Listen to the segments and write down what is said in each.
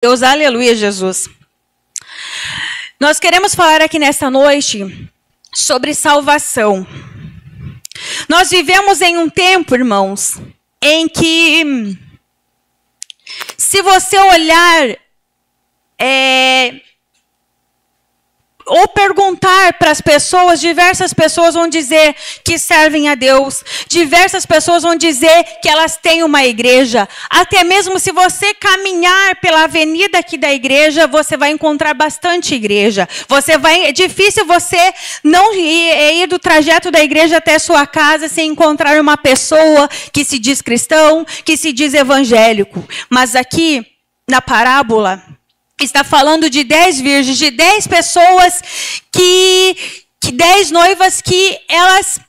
Deus, aleluia, Jesus. Nós queremos falar aqui nesta noite sobre salvação. Nós vivemos em um tempo, irmãos, em que, se você olhar ou perguntar para as pessoas, diversas pessoas vão dizer que servem a Deus, diversas pessoas vão dizer que elas têm uma igreja. Até mesmo se você caminhar pela avenida aqui da igreja, você vai encontrar bastante igreja. É difícil você não ir do trajeto da igreja até a sua casa sem encontrar uma pessoa que se diz cristão, que se diz evangélico. Mas aqui, na parábola, está falando de 10 virgens, de 10 pessoas, 10 noivas que elas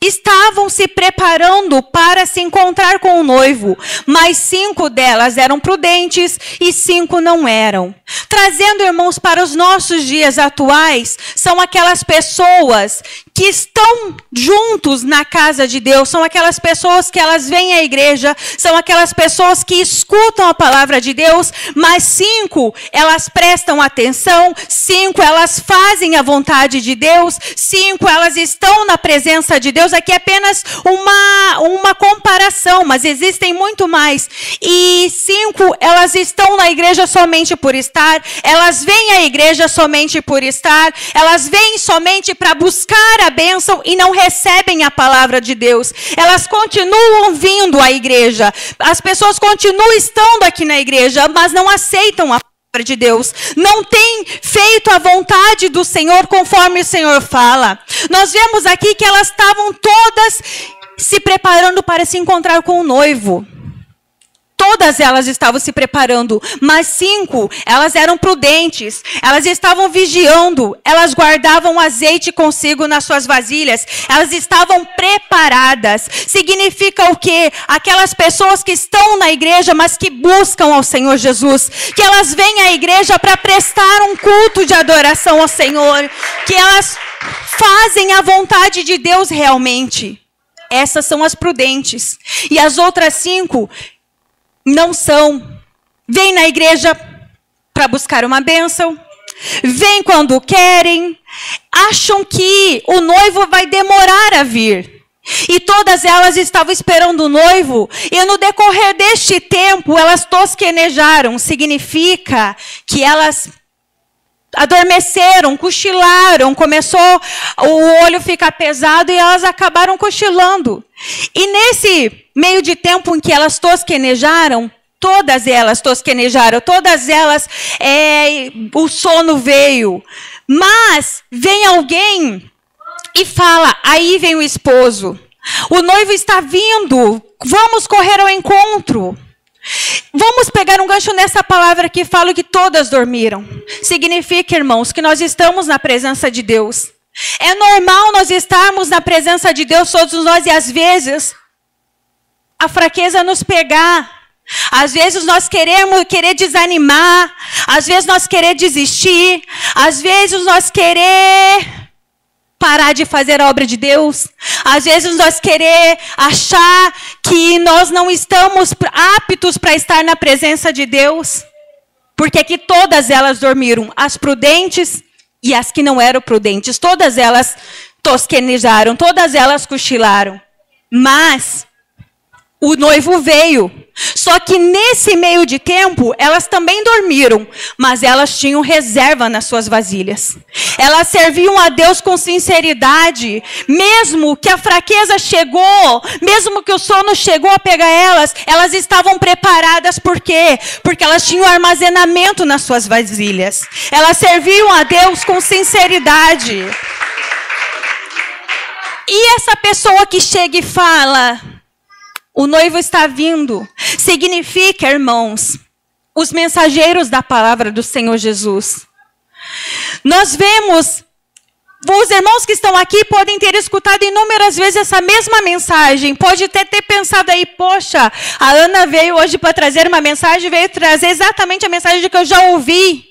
estavam se preparando para se encontrar com o noivo, mas 5 delas eram prudentes e 5 não eram. Trazendo, irmãos, para os nossos dias atuais, são aquelas pessoas que estão juntos na casa de Deus, são aquelas pessoas que elas vêm à igreja, são aquelas pessoas que escutam a palavra de Deus, mas 5 elas prestam atenção, 5 elas fazem a vontade de Deus, 5 elas estão na presença de Deus. Aqui é apenas uma comparação, mas existem muito mais. E 5 elas estão na igreja somente por estar, elas vêm à igreja somente por estar, elas vêm somente para buscar a bênção e não recebem a palavra de Deus. Elas continuam vindo à igreja. As pessoas continuam estando aqui na igreja, mas não aceitam a palavra de Deus. Não têm feito a vontade do Senhor conforme o Senhor fala. Nós vemos aqui que elas estavam todas se preparando para se encontrar com o noivo. Todas elas estavam se preparando, mas 5, elas eram prudentes, elas estavam vigiando, elas guardavam azeite consigo nas suas vasilhas, elas estavam preparadas. Significa o quê? Aquelas pessoas que estão na igreja, mas que buscam ao Senhor Jesus, que elas vêm à igreja para prestar um culto de adoração ao Senhor, que elas fazem a vontade de Deus realmente. Essas são as prudentes. E as outras 5... não são. Vêm na igreja para buscar uma bênção, vêm quando querem, acham que o noivo vai demorar a vir. E todas elas estavam esperando o noivo, e no decorrer deste tempo, elas tosquenejaram. Significa que elas adormeceram, cochilaram, começou o olho ficar pesado e elas acabaram cochilando. E nesse meio de tempo em que elas tosquenejaram, todas elas tosquenejaram, todas elas, o sono veio. Mas vem alguém e fala, aí vem o esposo, o noivo está vindo, vamos correr ao encontro. Vamos pegar um gancho nessa palavra que fala que todas dormiram. Significa, irmãos, que nós estamos na presença de Deus. É normal nós estarmos na presença de Deus, todos nós, e às vezes a fraqueza nos pegar. Às vezes nós querer desanimar, às vezes nós querer desistir, às vezes nós querer parar de fazer a obra de Deus. Às vezes nós querer achar que nós não estamos aptos para estar na presença de Deus. Porque aqui todas elas dormiram, as prudentes e as que não eram prudentes. Todas elas tosquenejaram, todas elas cochilaram. Mas o noivo veio. Só que nesse meio de tempo, elas também dormiram, mas elas tinham reserva nas suas vasilhas. Elas serviam a Deus com sinceridade, mesmo que a fraqueza chegou, mesmo que o sono chegou a pegar elas, elas estavam preparadas. Por quê? Porque elas tinham armazenamento nas suas vasilhas. Elas serviam a Deus com sinceridade. E essa pessoa que chega e fala, o noivo está vindo, significa, irmãos, os mensageiros da palavra do Senhor Jesus. Nós vemos, os irmãos que estão aqui podem ter escutado inúmeras vezes essa mesma mensagem. Pode até ter pensado aí, poxa, a Ana veio hoje para trazer uma mensagem, veio trazer exatamente a mensagem que eu já ouvi.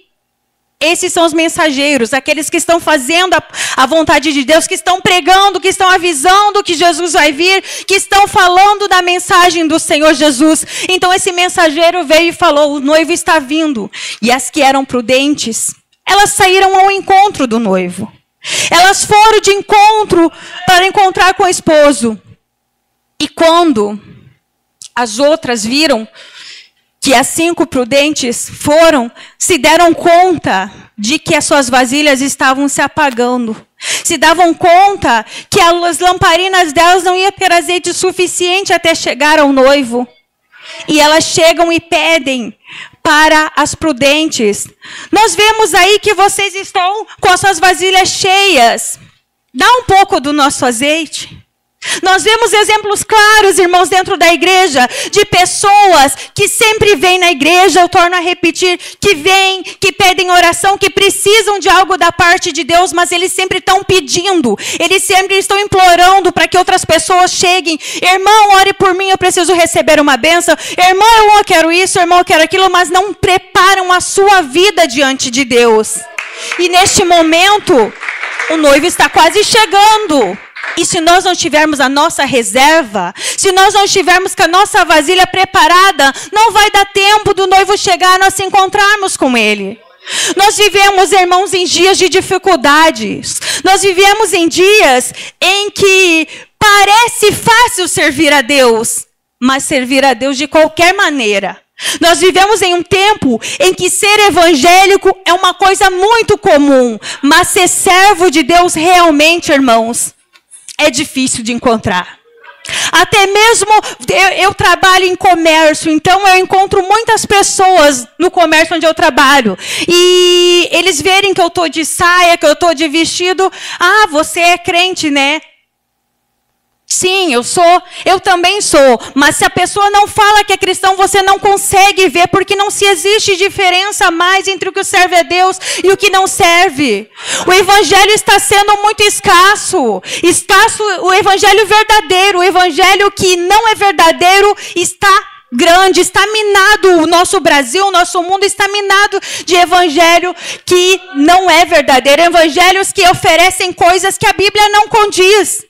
Esses são os mensageiros, aqueles que estão fazendo a vontade de Deus, que estão pregando, que estão avisando que Jesus vai vir, que estão falando da mensagem do Senhor Jesus. Então esse mensageiro veio e falou: o noivo está vindo. E as que eram prudentes, elas saíram ao encontro do noivo. Elas foram de encontro para encontrar com o esposo. E quando as outras viram que as 5 prudentes foram, se deram conta de que as suas vasilhas estavam se apagando. Se davam conta que as lamparinas delas não iam ter azeite suficiente até chegar ao noivo. E elas chegam e pedem para as prudentes: nós vemos aí que vocês estão com as suas vasilhas cheias. Dá um pouco do nosso azeite. Nós vemos exemplos claros, irmãos, dentro da igreja, de pessoas que sempre vêm na igreja, eu torno a repetir, que vêm, que pedem oração, que precisam de algo da parte de Deus, mas eles sempre estão pedindo, eles sempre estão implorando para que outras pessoas cheguem. Irmão, ore por mim, eu preciso receber uma bênção. Irmão, eu quero isso, irmão, eu quero aquilo, mas não preparam a sua vida diante de Deus. E neste momento, o noivo está quase chegando. E se nós não tivermos a nossa reserva, se nós não estivermos com a nossa vasilha preparada, não vai dar tempo do noivo chegar, nós se encontrarmos com ele. Nós vivemos, irmãos, em dias de dificuldades. Nós vivemos em dias em que parece fácil servir a Deus, mas servir a Deus de qualquer maneira. Nós vivemos em um tempo em que ser evangélico é uma coisa muito comum, mas ser servo de Deus realmente, irmãos, é difícil de encontrar. Até mesmo, eu trabalho em comércio, então eu encontro muitas pessoas no comércio onde eu trabalho. E eles verem que eu estou de saia, que eu estou de vestido. Ah, você é crente, né? Sim, eu também sou. Mas se a pessoa não fala que é cristão, você não consegue ver, porque não se existe diferença mais entre o que serve a Deus e o que não serve. O evangelho está sendo muito escasso. Escasso o evangelho verdadeiro. O evangelho que não é verdadeiro está grande, está minado. O nosso Brasil, o nosso mundo está minado de evangelho que não é verdadeiro. Evangelhos que oferecem coisas que a Bíblia não condiz.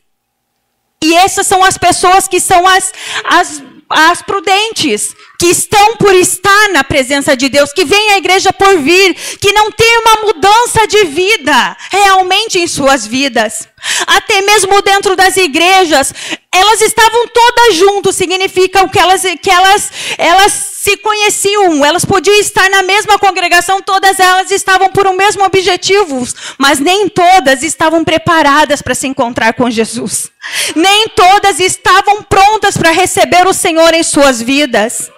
E essas são as pessoas que são as prudentes, que estão por estar na presença de Deus, que vêm à igreja por vir, que não tem uma mudança de vida realmente em suas vidas. Até mesmo dentro das igrejas, elas estavam todas juntas, significa que elas se conheciam, elas podiam estar na mesma congregação, todas elas estavam por um mesmo objetivo, mas nem todas estavam preparadas para se encontrar com Jesus. Nem todas estavam prontas para receber o Senhor em suas vidas.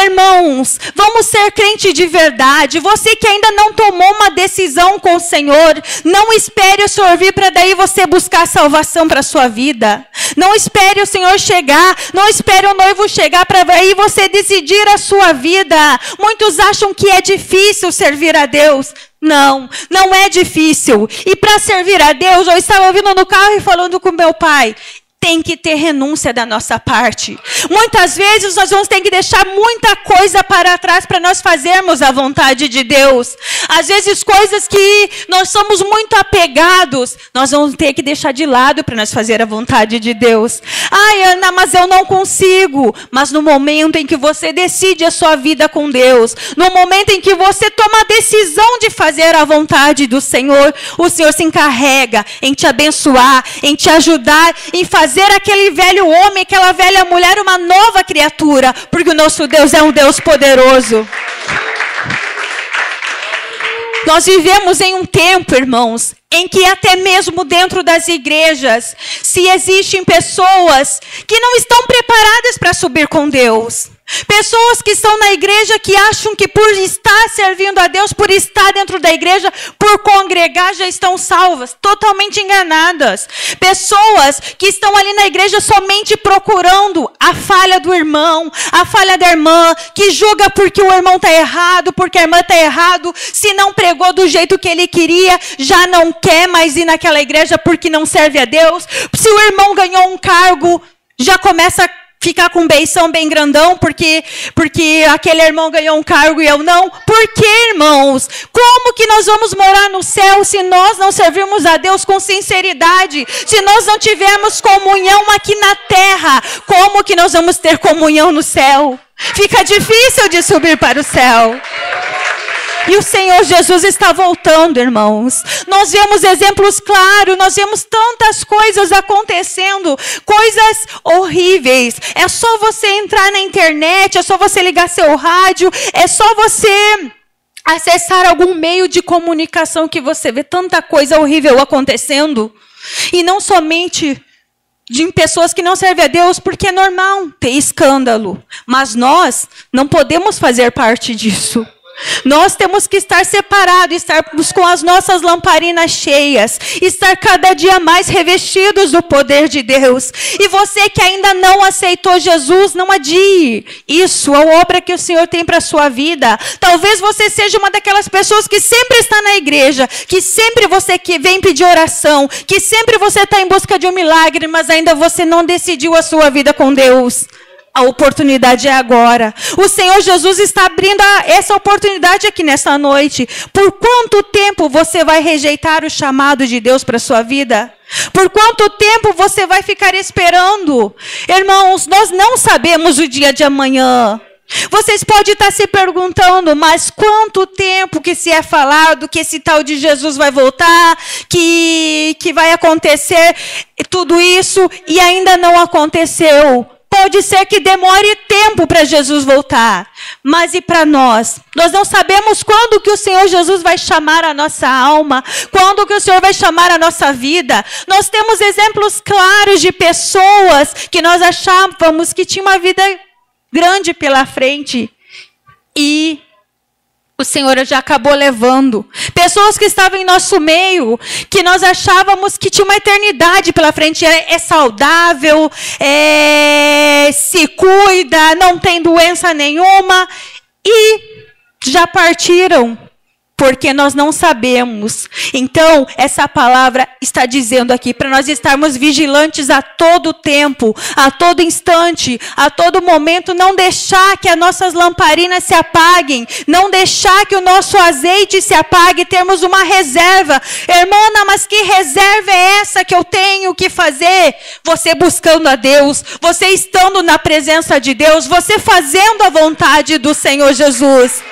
Irmãos, vamos ser crente de verdade. Você que ainda não tomou uma decisão com o Senhor, não espere o Senhor vir para daí você buscar salvação para a sua vida. Não espere o Senhor chegar, não espere o noivo chegar para aí você decidir a sua vida. Muitos acham que é difícil servir a Deus. Não, não é difícil. E para servir a Deus, eu estava vindo no carro e falando com meu pai, tem que ter renúncia da nossa parte. Muitas vezes nós vamos ter que deixar muita coisa para trás para nós fazermos a vontade de Deus. Às vezes coisas que nós somos muito apegados, nós vamos ter que deixar de lado para nós fazer a vontade de Deus. Ai, Ana, mas eu não consigo. Mas no momento em que você decide a sua vida com Deus, no momento em que você toma a decisão de fazer a vontade do Senhor, o Senhor se encarrega em te abençoar, em te ajudar, em fazer aquele velho homem, aquela velha mulher uma nova criatura, porque o nosso Deus é um Deus poderoso. Nós vivemos em um tempo, irmãos, em que até mesmo dentro das igrejas, se existem pessoas que não estão preparadas para subir com Deus. Pessoas que estão na igreja que acham que por estar servindo a Deus, por estar dentro da igreja, por congregar, já estão salvas. Totalmente enganadas. Pessoas que estão ali na igreja somente procurando a falha do irmão, a falha da irmã, que julga porque o irmão está errado, porque a irmã está errado. Se não pregou do jeito que ele queria, já não quer mais ir naquela igreja porque não serve a Deus. Se o irmão ganhou um cargo, já começa a ficar com um beição bem grandão porque aquele irmão ganhou um cargo e eu não? Por que, irmãos? Como que nós vamos morar no céu se nós não servirmos a Deus com sinceridade? Se nós não tivermos comunhão aqui na terra, como que nós vamos ter comunhão no céu? Fica difícil de subir para o céu. E o Senhor Jesus está voltando, irmãos. Nós vemos exemplos claros, nós vemos tantas coisas acontecendo, coisas horríveis. É só você entrar na internet, é só você ligar seu rádio, é só você acessar algum meio de comunicação que você vê tanta coisa horrível acontecendo. E não somente de pessoas que não servem a Deus, porque é normal ter escândalo. Mas nós não podemos fazer parte disso. Nós temos que estar separados, estarmos com as nossas lamparinas cheias, estar cada dia mais revestidos do poder de Deus. E você que ainda não aceitou Jesus, não adie isso, a obra que o Senhor tem para a sua vida. Talvez você seja uma daquelas pessoas que sempre está na igreja, que sempre você que vem pedir oração, que sempre você está em busca de um milagre, mas ainda você não decidiu a sua vida com Deus. A oportunidade é agora. O Senhor Jesus está abrindo essa oportunidade aqui nessa noite. Por quanto tempo você vai rejeitar o chamado de Deus para a sua vida? Por quanto tempo você vai ficar esperando? Irmãos, nós não sabemos o dia de amanhã. Vocês podem estar se perguntando, mas quanto tempo que se é falado que esse tal de Jesus vai voltar, que vai acontecer tudo isso e ainda não aconteceu? Pode ser que demore tempo para Jesus voltar. Mas e para nós? Nós não sabemos quando que o Senhor Jesus vai chamar a nossa alma, quando que o Senhor vai chamar a nossa vida. Nós temos exemplos claros de pessoas que nós achávamos que tinham uma vida grande pela frente e o Senhor já acabou levando. Pessoas que estavam em nosso meio, que nós achávamos que tinha uma eternidade pela frente, é saudável, se cuida, não tem doença nenhuma, e já partiram. Porque nós não sabemos. Então, essa palavra está dizendo aqui para nós estarmos vigilantes a todo tempo, a todo instante, a todo momento, não deixar que as nossas lamparinas se apaguem, não deixar que o nosso azeite se apague, termos uma reserva. Irmã, mas que reserva é essa que eu tenho que fazer? Você buscando a Deus, você estando na presença de Deus, você fazendo a vontade do Senhor Jesus.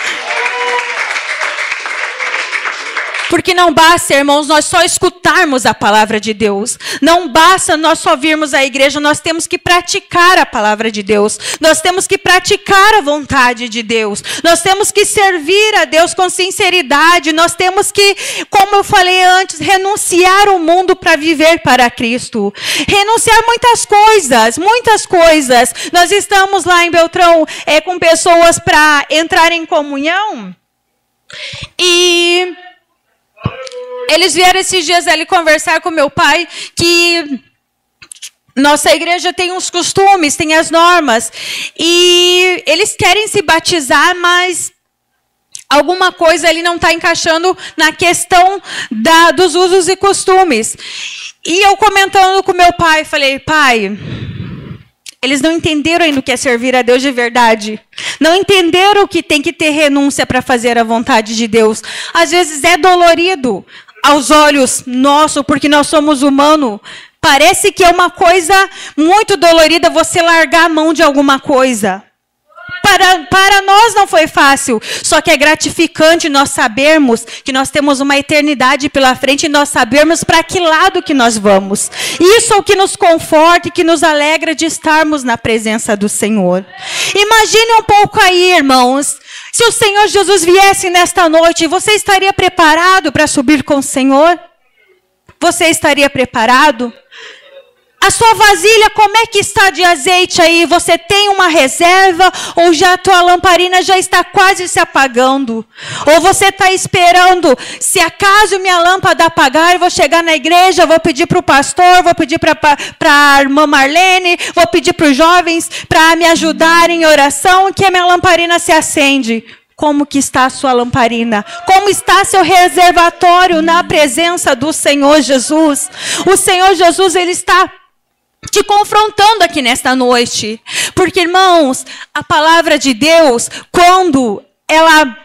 Porque não basta, irmãos, nós só escutarmos a palavra de Deus. Não basta nós só virmos à igreja, nós temos que praticar a palavra de Deus. Nós temos que praticar a vontade de Deus. Nós temos que servir a Deus com sinceridade. Nós temos que, como eu falei antes, renunciar o mundo para viver para Cristo. Renunciar muitas coisas, muitas coisas. Nós estamos lá em Beltrão com pessoas para entrar em comunhão. E eles vieram esses dias ali conversar com meu pai que nossa igreja tem uns costumes, tem as normas. E eles querem se batizar, mas alguma coisa ali não está encaixando na questão dos usos e costumes. E eu comentando com meu pai, falei, pai, eles não entenderam ainda o que é servir a Deus de verdade. Não entenderam que tem que ter renúncia para fazer a vontade de Deus. Às vezes é dolorido aos olhos nossos, porque nós somos humanos. Parece que é uma coisa muito dolorida você largar a mão de alguma coisa. Para nós não foi fácil, só que é gratificante nós sabermos que nós temos uma eternidade pela frente e nós sabermos para que lado que nós vamos. Isso é o que nos conforta e que nos alegra de estarmos na presença do Senhor. Imagine um pouco aí, irmãos, se o Senhor Jesus viesse nesta noite, você estaria preparado para subir com o Senhor? Você estaria preparado? A sua vasilha, como é que está de azeite aí? Você tem uma reserva ou já a tua lamparina já está quase se apagando? Ou você está esperando, se acaso minha lâmpada apagar, eu vou chegar na igreja, vou pedir para o pastor, vou pedir para a irmã Marlene, vou pedir para os jovens para me ajudarem em oração, que a minha lamparina se acende. Como que está a sua lamparina? Como está seu reservatório na presença do Senhor Jesus? O Senhor Jesus, Ele está te confrontando aqui nesta noite. Porque, irmãos, a palavra de Deus, quando ela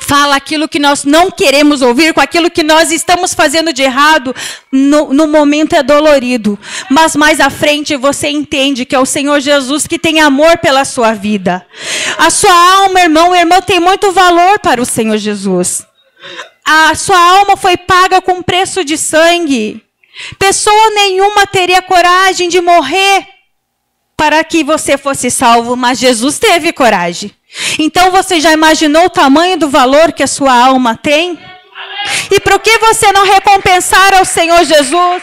fala aquilo que nós não queremos ouvir, com aquilo que nós estamos fazendo de errado, no momento é dolorido. Mas mais à frente você entende que é o Senhor Jesus que tem amor pela sua vida. A sua alma, irmão, tem muito valor para o Senhor Jesus. A sua alma foi paga com preço de sangue. Pessoa nenhuma teria coragem de morrer para que você fosse salvo, mas Jesus teve coragem. Então você já imaginou o tamanho do valor que a sua alma tem? E por que você não recompensar ao Senhor Jesus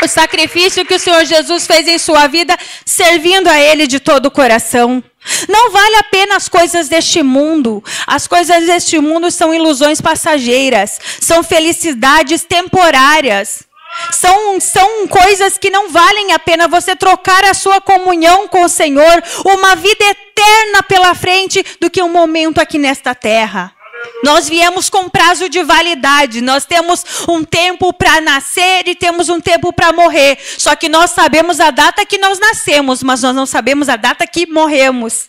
o sacrifício que o Senhor Jesus fez em sua vida, servindo a Ele de todo o coração? Não vale a pena as coisas deste mundo. As coisas deste mundo são ilusões passageiras, são felicidades temporárias. São coisas que não valem a pena você trocar a sua comunhão com o Senhor, uma vida eterna pela frente, do que um momento aqui nesta terra. Nós viemos com prazo de validade, nós temos um tempo para nascer e temos um tempo para morrer. Só que nós sabemos a data que nós nascemos, mas nós não sabemos a data que morremos.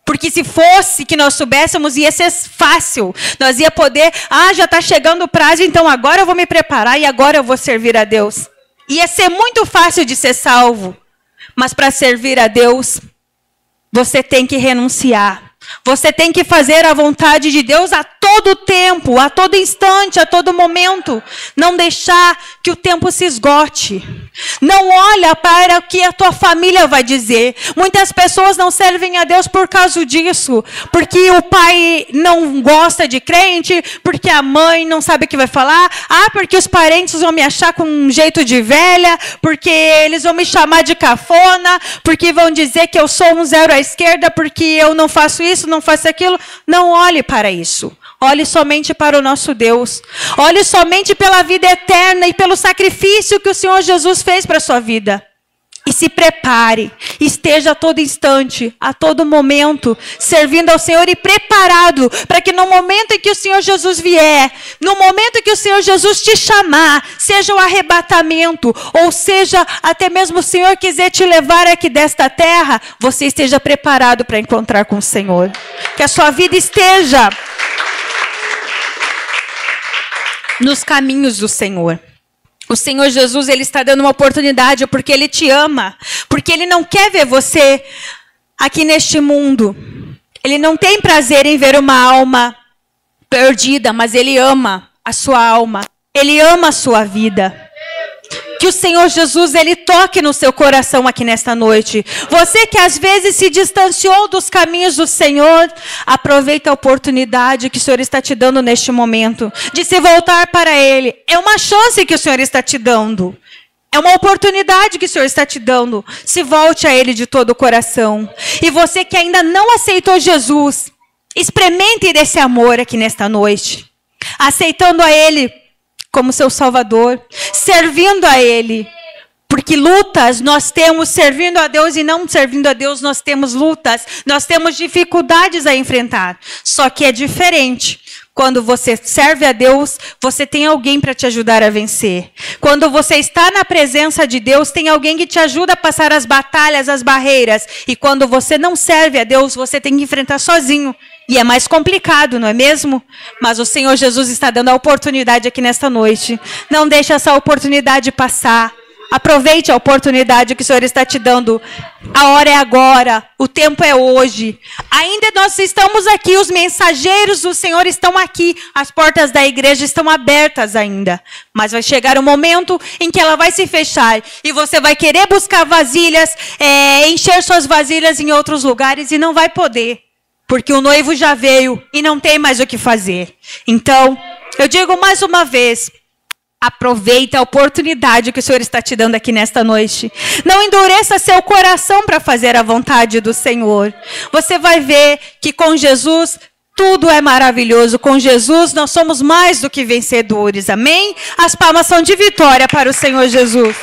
Porque se fosse que nós soubéssemos, ia ser fácil. Nós ia poder, já está chegando o prazo, então agora eu vou me preparar e agora eu vou servir a Deus. Ia ser muito fácil de ser salvo. Mas para servir a Deus, você tem que renunciar. Você tem que fazer a vontade de Deus a todo tempo, a todo instante, a todo momento. Não deixar que o tempo se esgote. Não olha para o que a tua família vai dizer. Muitas pessoas não servem a Deus por causa disso. Porque o pai não gosta de crente, porque a mãe não sabe o que vai falar. Porque os parentes vão me achar com um jeito de velha, porque eles vão me chamar de cafona, porque vão dizer que eu sou um zero à esquerda, porque eu não faço isso, não faço aquilo. Não olhe para isso. Olhe somente para o nosso Deus. Olhe somente pela vida eterna e pelo sacrifício que o Senhor Jesus fez para a sua vida. E se prepare. Esteja a todo instante, a todo momento, servindo ao Senhor e preparado para que no momento em que o Senhor Jesus vier, no momento em que o Senhor Jesus te chamar, seja o arrebatamento, ou seja, até mesmo o Senhor quiser te levar aqui desta terra, você esteja preparado para encontrar com o Senhor. Que a sua vida esteja nos caminhos do Senhor. O Senhor Jesus, Ele está dando uma oportunidade porque Ele te ama. Porque Ele não quer ver você aqui neste mundo. Ele não tem prazer em ver uma alma perdida, mas Ele ama a sua alma. Ele ama a sua vida. Que o Senhor Jesus, Ele toque no seu coração aqui nesta noite. Você que às vezes se distanciou dos caminhos do Senhor, aproveita a oportunidade que o Senhor está te dando neste momento, de se voltar para Ele. É uma chance que o Senhor está te dando. É uma oportunidade que o Senhor está te dando. Se volte a Ele de todo o coração. E você que ainda não aceitou Jesus, experimente desse amor aqui nesta noite. Aceitando a Ele como seu Salvador, servindo a Ele. Porque lutas nós temos servindo a Deus e não servindo a Deus, nós temos lutas, nós temos dificuldades a enfrentar. Só que é diferente. Quando você serve a Deus, você tem alguém para te ajudar a vencer. Quando você está na presença de Deus, tem alguém que te ajuda a passar as batalhas, as barreiras. E quando você não serve a Deus, você tem que enfrentar sozinho. E é mais complicado, não é mesmo? Mas o Senhor Jesus está dando a oportunidade aqui nesta noite. Não deixe essa oportunidade passar. Aproveite a oportunidade que o Senhor está te dando. A hora é agora. O tempo é hoje. Ainda nós estamos aqui. Os mensageiros do Senhor estão aqui. As portas da igreja estão abertas ainda. Mas vai chegar um momento em que ela vai se fechar. E você vai querer buscar vasilhas, encher suas vasilhas em outros lugares e não vai poder. Porque o noivo já veio e não tem mais o que fazer. Então, eu digo mais uma vez, aproveita a oportunidade que o Senhor está te dando aqui nesta noite. Não endureça seu coração para fazer a vontade do Senhor. Você vai ver que com Jesus tudo é maravilhoso. Com Jesus nós somos mais do que vencedores. Amém? As palmas são de vitória para o Senhor Jesus.